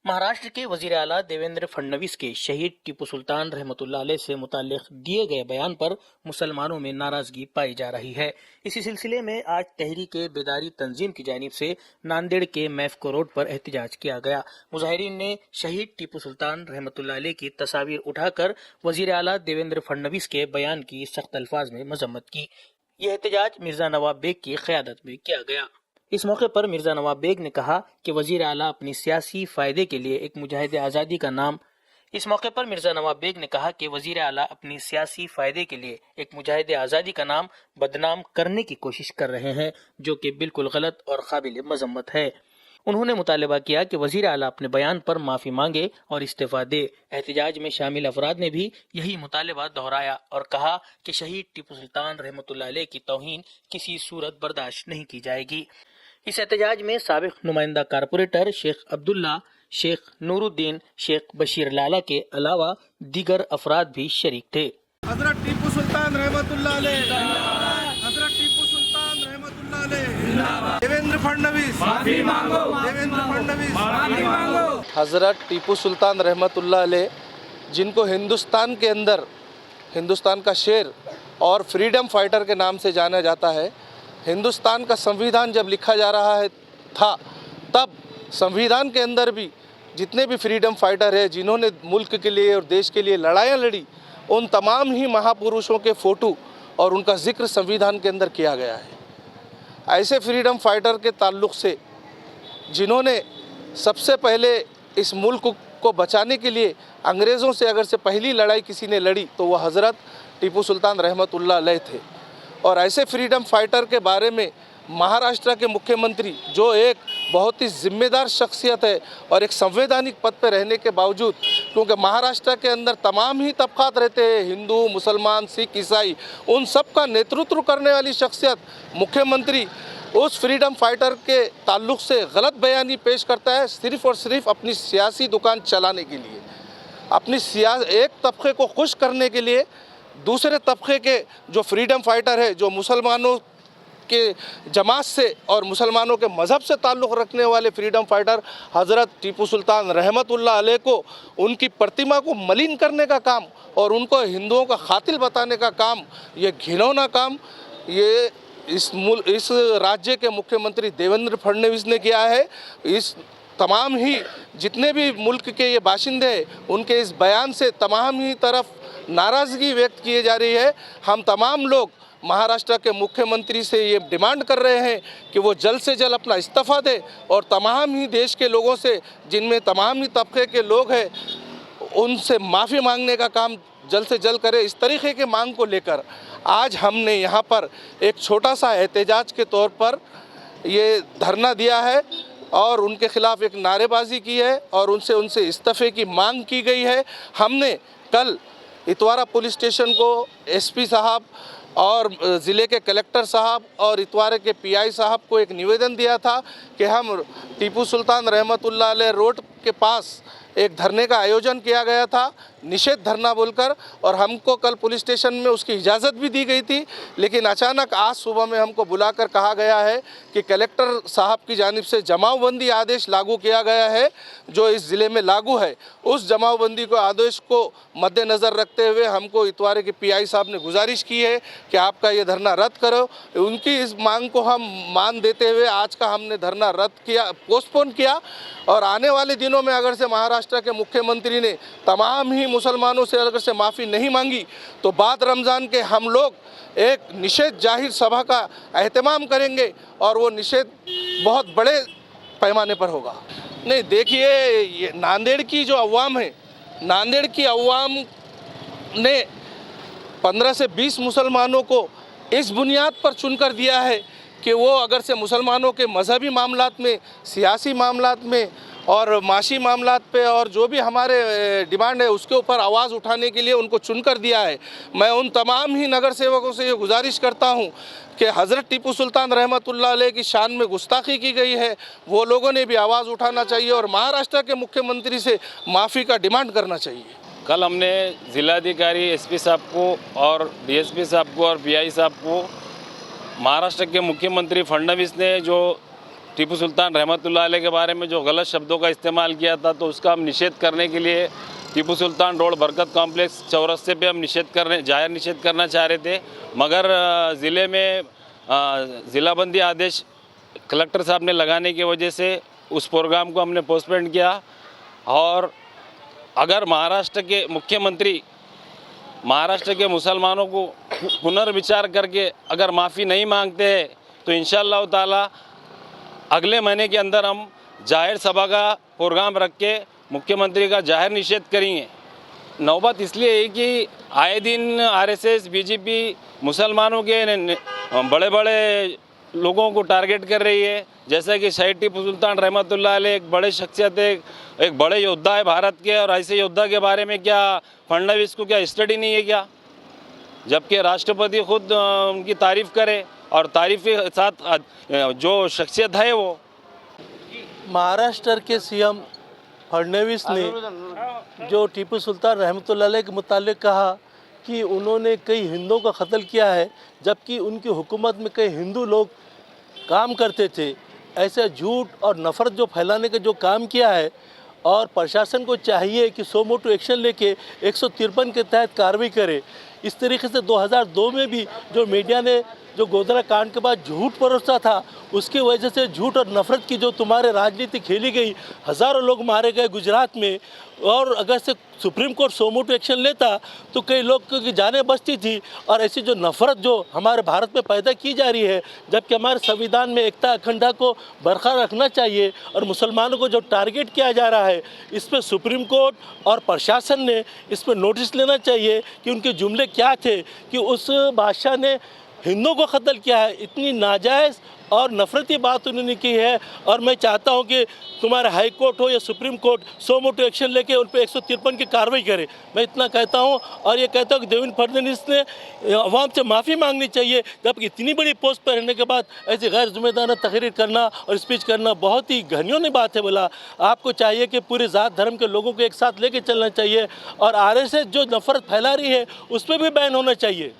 महाराष्ट्र के वजीर आला देवेंद्र फडणवीस के शहीद टीपू सुल्तान रहमतुल्लाह अलैह से मुताल्लिक दिए गए बयान पर मुसलमानों में नाराजगी पाई जा रही है। इसी सिलसिले में आज तहरीक बेदारी तंजीम की जानिब से नांदेड़ के मैफको रोड पर एहतजाज किया गया। मुजाहिरीन ने शहीद टीपू सुल्तान रहमतुल्लाह अलैह की तस्वीर उठाकर वजीर आला देवेंद्र फडणवीस के बयान की सख्त अल्फाज में मजम्मत की। यह एहतजाज मिर्जा नवाब बेग की क़यादत में किया गया। इस मौके पर मिर्जा नवाब बेग ने कहा कि वजीर आला अपनी सियासी फायदे के लिए एक मुजाहिद आज़ादी का नाम इस मौके पर मिर्जा नवाब बेग ने कहा कि वजीर आला अपनी सियासी फायदे के लिए एक मुजाहिद आज़ादी का नाम बदनाम करने की कोशिश कर रहे हैं, जो कि बिल्कुल गलत और काबिल मजम्मत है। उन्होंने मुतालबा किया कि वजीर आला अपने बयान पर माफ़ी मांगे और इस्तीफा दे। एहतजाज में शामिल अफराद ने भी यही मुतालबा दोहराया और कहा कि शहीद टीपू सुल्तान रहमतुल्लाह अलैह की तौहीन किसी सूरत बर्दाश्त नहीं की जाएगी। इस एहतजाज में साबिक नुमाइंदा कारपोरेटर शेख अब्दुल्ला, शेख नूरुद्दीन, शेख बशीर लाला के अलावा दीगर अफराद भी शरीक थे। हजरत टीपू सुल्तान रहमतुल्लाह अलैह, हजरत टीपू सुल्तान रहमतुल्लाह अलैह, देवेंद्र फडणवीस माफी मांगो, देवेंद्र फडणवीस माफी मांगो। हजरत टीपू सुल्तान रहमतुल्लाह अलैह, जिनको हिंदुस्तान के अंदर हिंदुस्तान का शेर और फ्रीडम फाइटर के नाम से जाना जाता है। हिंदुस्तान का संविधान जब लिखा जा रहा है था, तब संविधान के अंदर भी जितने भी फ्रीडम फाइटर है, जिन्होंने मुल्क के लिए और देश के लिए लड़ाइयाँ लड़ी, उन तमाम ही महापुरुषों के फ़ोटो और उनका जिक्र संविधान के अंदर किया गया है। ऐसे फ्रीडम फाइटर के ताल्लुक़ से जिन्होंने सबसे पहले इस मुल्क को बचाने के लिए अंग्रेज़ों से अगर से पहली लड़ाई किसी ने लड़ी तो वह हज़रत टीपू सुल्तान रहमतुल्लाह अलैह थे। और ऐसे फ्रीडम फाइटर के बारे में महाराष्ट्र के मुख्यमंत्री, जो एक बहुत ही जिम्मेदार शख्सियत है और एक संवैधानिक पद पर रहने के बावजूद, क्योंकि महाराष्ट्र के अंदर तमाम ही तबक़ात रहते हैं, हिंदू, मुसलमान, सिख, ईसाई, उन सब का नेतृत्व करने वाली शख्सियत मुख्यमंत्री उस फ्रीडम फाइटर के ताल्लुक़ से गलत बयानी पेश करता है, सिर्फ़ और सिर्फ अपनी सियासी दुकान चलाने के लिए, अपनी एक तबके को खुश करने के लिए दूसरे तबके के जो फ्रीडम फाइटर है, जो मुसलमानों के जमात से और मुसलमानों के मज़हब से ताल्लुक़ रखने वाले फ्रीडम फाइटर हज़रत टीपू सुल्तान रहमतुल्लाह अलैह को, उनकी प्रतिमा को मलिन करने का काम और उनको हिंदुओं का कातिल बताने का काम, ये घिनौना काम ये इस राज्य के मुख्यमंत्री देवेंद्र फडणवीस ने किया है। इस तमाम ही जितने भी मुल्क के ये बाशिंदे हैं, उनके इस बयान से तमाम ही तरफ नाराज़गी व्यक्त की जा रही है। हम तमाम लोग महाराष्ट्र के मुख्यमंत्री से ये डिमांड कर रहे हैं कि वो जल्द से जल्द अपना इस्तीफ़ा दे और तमाम ही देश के लोगों से, जिनमें तमाम ही तबके के लोग हैं, उनसे माफ़ी मांगने का काम जल्द से जल्द करे। इस तरीके के मांग को लेकर आज हमने यहाँ पर एक छोटा सा एहतजाज के तौर पर ये धरना दिया है और उनके ख़िलाफ़ एक नारेबाजी की है और उनसे इस्तीफ़े की मांग की गई है। हमने कल इतवारा पुलिस स्टेशन को एसपी साहब और ज़िले के कलेक्टर साहब और इतवारे के पीआई साहब को एक निवेदन दिया था कि हम टीपू सुल्तान रहमतुल्लाह अलैह रोड के पास एक धरने का आयोजन किया गया था, निषेध धरना बोलकर, और हमको कल पुलिस स्टेशन में उसकी इजाज़त भी दी गई थी। लेकिन अचानक आज सुबह में हमको बुलाकर कहा गया है कि कलेक्टर साहब की जानिब से जमावबंदी आदेश लागू किया गया है, जो इस ज़िले में लागू है। उस जमावबंदी को आदेश को मद्देनज़र रखते हुए हमको इतवारे के पीआई साहब ने गुजारिश की है कि आपका ये धरना रद्द करो। उनकी इस मांग को हम मान देते हुए आज का हमने धरना रद्द किया, पोस्टपोन किया। और आने वाले दिनों में अगर से महाराष्ट्र के मुख्यमंत्री ने तमाम ही मुसलमानों से अगर से माफ़ी नहीं मांगी तो बाद रमज़ान के हम लोग एक निषेध जाहिर सभा का एहतमाम करेंगे और वो निषेध बहुत बड़े पैमाने पर होगा। नहीं, देखिए, ये नांदेड़ की जो अवाम है, नांदेड़ की अवाम ने 15 से 20 मुसलमानों को इस बुनियाद पर चुनकर दिया है कि वो अगर से मुसलमानों के मजहबी मामलात में, सियासी मामलात में और माशी मामलात पे और जो भी हमारे डिमांड है उसके ऊपर आवाज़ उठाने के लिए उनको चुनकर दिया है। मैं उन तमाम ही नगर सेवकों से ये गुजारिश करता हूँ कि हज़रत टीपू सुल्तान रहमतुल्लाह अलैह की शान में गुस्ताखी की गई है, वो लोगों ने भी आवाज़ उठाना चाहिए और महाराष्ट्र के मुख्यमंत्री से माफ़ी का डिमांड करना चाहिए। कल हमने ज़िलाधिकारी एसपी साहब को और डीएसपी साहब को और पीआई साहब को महाराष्ट्र के मुख्यमंत्री फडणवीस ने जो टीपू सुल्तान रहमतुल्लाह अलैह के बारे में जो गलत शब्दों का इस्तेमाल किया था, तो उसका हम निषेध करने के लिए टीपू सुल्तान रोड बरकत कॉम्प्लेक्स चौरस्ते पे हम जाहिर निषेध करना चाह रहे थे, मगर ज़िले में ज़िलाबंदी आदेश कलेक्टर साहब ने लगाने की वजह से उस प्रोग्राम को हमने पोस्टपोन किया। और अगर महाराष्ट्र के मुख्यमंत्री महाराष्ट्र के मुसलमानों को पुनर्विचार करके अगर माफ़ी नहीं मांगते हैं, तो इंशाअल्लाह ताला अगले महीने के अंदर हम जाहिर सभा का प्रोग्राम रख के मुख्यमंत्री का जाहिर निषेध करेंगे। नौबत इसलिए है कि आए दिन आरएसएस बीजेपी मुसलमानों के बड़े बड़े लोगों को टारगेट कर रही है, जैसा कि शहीद टीपू सुल्तान रहमतुल्लाह अलैह एक बड़े शख्सियत है, एक बड़े योद्धा है भारत के, और ऐसे योद्धा के बारे में क्या फडणवीस को क्या स्टडी नहीं है क्या? जबकि राष्ट्रपति खुद उनकी तारीफ़ करे, और तारीफ़ के साथ जो शख्सियत है वो महाराष्ट्र के सीएम फडणवीस ने जो टीपू सुल्तान रहमतुल्लाह अलैह के मुतालिक कहा कि उन्होंने कई हिंदुओं का कत्ल किया है, जबकि उनकी हुकूमत में कई हिंदू लोग काम करते थे, ऐसे झूठ और नफ़रत जो फैलाने का जो काम किया है, और प्रशासन को चाहिए कि सो मोटो एक्शन लेके 153 के तहत कार्रवाई करे। इस तरीके से 2002 में भी जो मीडिया ने जो गोधरा कांड के बाद झूठ परोसा था, उसकी वजह से झूठ और नफ़रत की जो तुम्हारे राजनीति खेली गई, हज़ारों लोग मारे गए गुजरात में, और अगर से सुप्रीम कोर्ट सो मोटो एक्शन लेता तो कई लोग की जानें बचती थी। और ऐसी जो नफ़रत जो हमारे भारत में पैदा की जा रही है, जबकि हमारे संविधान में एकता अखंडता को बरकरार रखना चाहिए, और मुसलमानों को जो टारगेट किया जा रहा है, इस पर सुप्रीम कोर्ट और प्रशासन ने इस पर नोटिस लेना चाहिए कि उनके जुमले क्या थे कि उस बादशाह ने हिंदुओं को कत्ल किया है। इतनी नाजायज़ और नफरती बात उन्होंने की है, और मैं चाहता हूं कि तुम्हारा हाई कोर्ट हो या सुप्रीम कोर्ट सो मोटो एक्शन लेके उन पर 153 की कार्रवाई करे। मैं इतना कहता हूं, और ये कहता हूं कि देवेंद्र फडणवीस ने अवाम से माफ़ी मांगनी चाहिए, जबकि इतनी बड़ी पोस्ट पर रहने के बाद ऐसी गैर जिम्मेदाराना तकरीर करना और स्पीच करना बहुत ही घिनौनी बात है। बोला आपको चाहिए कि पूरे ज़ात धर्म के लोगों को एक साथ लेके चलना चाहिए, और आरएसएस जो नफरत फैला रही है उस पर भी बैन होना चाहिए।